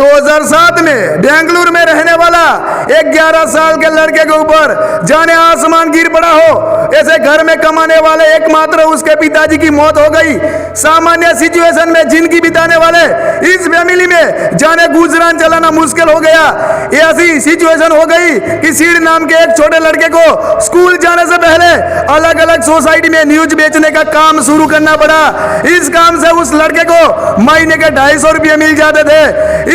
2007 में बेंगलुरु में रहने वाला एक 11 साल के लड़के के ऊपर जाने आसमान गिर पड़ा हो। ऐसे घर में कमाने वाले एकमात्र उसके पिताजी की मौत हो गई। सामान्य सिचुएशन में जिंदगी बिताने वाले इस फैमिली में जाने गुजरान चलाना मुश्किल हो गया। ऐसी सिचुएशन हो गई कि सीड नाम के एक छोटे लड़के को स्कूल जाने से पहले अलग अलग सोसाइटी में न्यूज बेचने का काम शुरू करना पड़ा। इस काम से उस लड़के को महीने के 250 रुपये मिल जाते थे।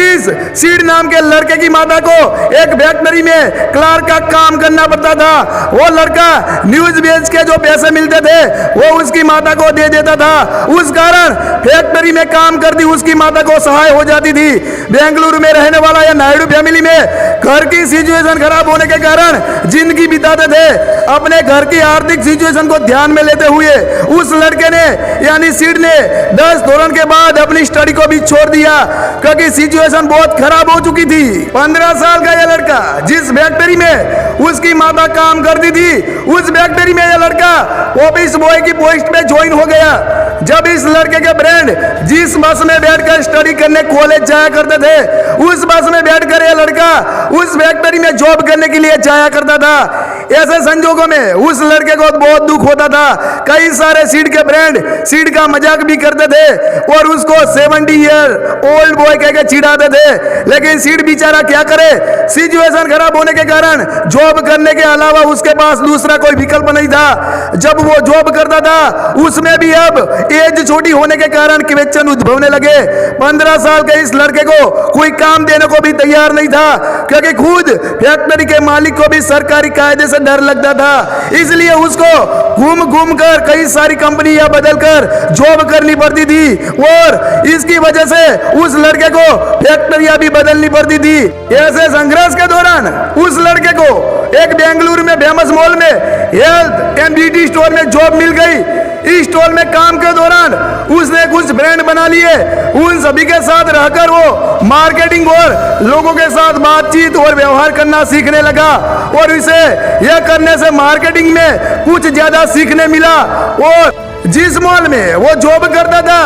इस सीड नाम के लड़के की माता को एक फैक्ट्री में क्लार्क का काम करना पड़ता था। वो लड़का न्यूज बेच के जो पैसे मिलते थे वो उसकी माता को दे देता था। उस कारण फैक्ट्री में काम करती उसकी माता को सहाय हो जाती थी। बेंगलुरु में रहने वाला यह नायडू फैमिली में घर की सिचुएशन खराब होने के कारण जिंदगी बिताते थे। अपने घर की आर्थिक सिचुएशन को ध्यान में लेते हुए उस लड़के ने यानी सीड ने 10 दौरान के बाद अपनी स्टडी को भी छोड़ दिया क्योंकि सिचुएशन बहुत खराब हो चुकी थी। 15 साल का यह लड़का जिस फैक्ट्री में उसकी माता काम करती थी उस फैक्ट्री में यह लड़का ऑफिस बॉय की पोस्ट पे ज्वाइन हो गया। जब इस लड़के के फ्रेंड जिस बस में बैठकर स्टडी करने कॉलेज जाया करते थे उस बस में बैठकर यह लड़का उस फैक्ट्री में जॉब करने के लिए जाया करता था। ऐसे संजोगों में उस लड़के को बहुत दुख होता था। कई सारे सीड के फ्रेंड सीड का मजाक भी करते थे और उसको 70 ईयर ओल्ड बॉय कह के चिढ़ाते थे। लेकिन सीड बेचारा क्या करे, सिचुएशन खराब होने के कारण जॉब करने के अलावा उसके पास दूसरा कोई विकल्प नहीं था। जब वो जॉब करता था उसमें भी अब एज छोटी होने के कारण क्वेश्चन उद्भवने लगे। 15 साल के इस लड़के को कोई काम देने को भी तैयार नहीं था क्योंकि खुद फैक्ट्री के मालिक को भी सरकारी कायदे से डर लगता था। इसलिए उसको घूम घूम कर कई सारी कंपनियां बदलकर जॉब करनी पड़ती थी और इसकी वजह से उस लड़के को फैक्ट्रियां भी बदलनी पड़ती थी। ऐसे संघर्ष के दौरान उस लड़के को एक बेंगलुरु में फेमस मॉल में हेल्थ एंड ब्यूटी स्टोर में जॉब मिल गई। इस स्टोर में काम के दौरान उसने कुछ ब्रांड बना लिए। उन सभी के साथ रहकर वो मार्केटिंग और लोगों के साथ बातचीत और व्यवहार करना सीखने लगा और इसे यह करने से मार्केटिंग में कुछ ज्यादा सीखने मिला। और जिस मॉल में वो जॉब करता था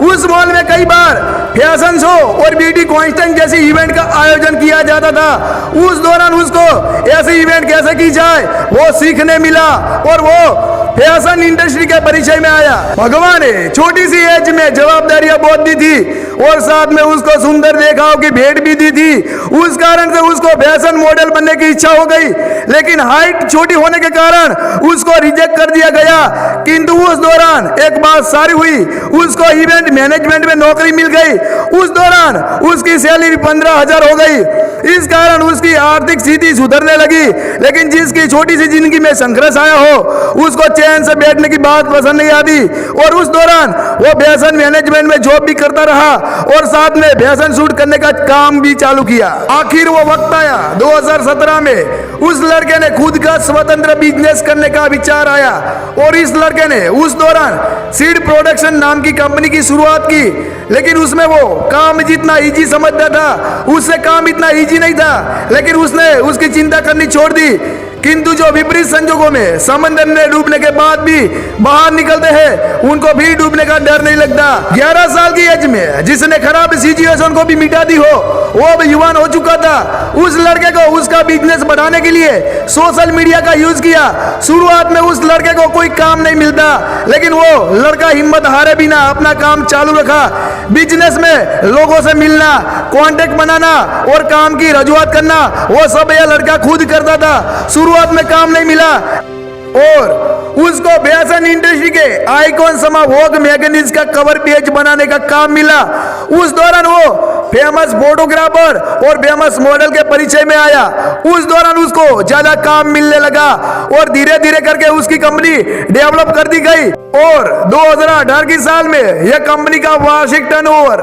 उस मॉल में कई बार फैशन शो और ब्यूटी कॉन्टेस्ट जैसी इवेंट का आयोजन किया जाता था। उस दौरान उसको ऐसे इवेंट कैसे की जाए वो सीखने मिला और वो फैशन इंडस्ट्री के परिचय में आया। भगवान ने छोटी सी एज में जवाबदारियां बहुत दी थी और साथ में उसको सुंदर देखाव की भेंट भी दी थी। उस कारण से उसको फैशन मॉडल बनने की इच्छा हो गई, लेकिन हाइट छोटी होने के कारण उसको रिजेक्ट कर दिया गया। किंतु उस दौरान एक बात सारी हुई, उसको इवेंट मैनेजमेंट में नौकरी मिल गई। उस दौरान उसकी सैलरी 15,000 हो गई। इस कारण उसकी आर्थिक स्थिति सुधरने लगी। लेकिन जिसकी छोटी सी जिंदगी में संघर्ष आया हो उसको चैन से बैठने की बात पसंद नहीं आती और उस दौरान वो फैशन मैनेजमेंट में जॉब भी करता रहा और साथ में फैशन शूट करने का काम भी चालू किया। आखिर वो वक्त आया 2017 में उस लड़के ने खुद का स्वतंत्र बिजनेस करने का विचार आया और इस लड़के ने उस दौरान सीड प्रोडक्शन नाम की कंपनी की शुरुआत की। लेकिन उसमें वो काम जितना इजी समझता था उससे काम इतना इजी नहीं था। लेकिन उसने उसकी चिंता करनी छोड़ दी। किंतु जो विपरीत संजोगों में समंदर में डूबने के बाद भी बाहर निकलते हैं उनको भी डूबने का डर नहीं लगता। 11 साल की एज में जिसने खराब सिचुएशन को भी मिटा दी हो वो अब युवान हो चुका था। उस लड़के को उसका बिजनेस बढ़ाने के लिए सोशल मीडिया का यूज किया। शुरुआत में उस लड़के को कोई काम नहीं मिलता, लेकिन वो लड़का हिम्मत हारे बिना अपना काम चालू रखा। बिजनेस में लोगों से मिलना, कॉन्टेक्ट बनाना और काम की रजूआत करना वो सब यह लड़का खुद करता था। शुरुआत में काम नहीं मिला और उसको फैशन इंडस्ट्री के आइकॉन समा वोग मैगजीन का कवर पेज बनाने का काम मिला। उस दौरान वो फेमस फोटोग्राफर और फेमस मॉडल के परिचय में आया। उस दौरान उसको ज्यादा काम मिलने लगा और धीरे धीरे करके उसकी कंपनी डेवलप कर दी गई और 2018 की साल में यह कंपनी का वार्षिक टर्नओवर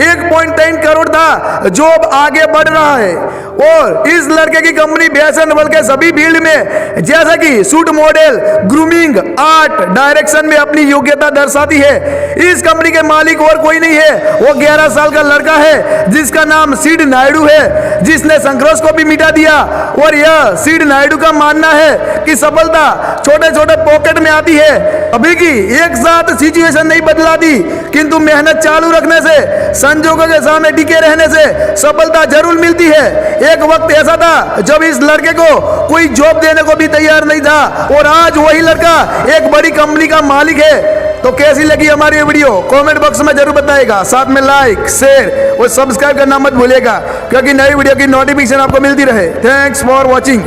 1.3 करोड़ था, जो अब आगे बढ़ रहा है। और इस लड़के की कंपनी फैशन वर्ल्ड के सभी फील्ड में जैसे कि suit model, grooming, art, direction में अपनी योग्यता दर्शाती है। इस कंपनी के मालिक और कोई नहीं है, वो 11 साल का लड़का है जिसका नाम सीड नायडू है। जिसने संघर्ष को भी मिटा दिया। और यह सीड नायडू का मानना है कि सफलता छोटे छोटे पॉकेट में आती है। अभी की एक साथ सिचुएशन नहीं बदला दी, किंतु मेहनत चालू रखने से, संजोगों के सामने टिके रहने से सफलता जरूर मिलती है। एक वक्त ऐसा था जब इस लड़के को कोई जॉब देने को भी तैयार नहीं था और आज वही लड़का एक बड़ी कंपनी का मालिक है। तो कैसी लगी हमारी ये वीडियो कमेंट बॉक्स में जरूर बताइएगा। साथ में लाइक, शेयर और सब्सक्राइब करना मत भूलिएगा, क्योंकि नई वीडियो की नोटिफिकेशन आपको मिलती रहे। Thanks for watching.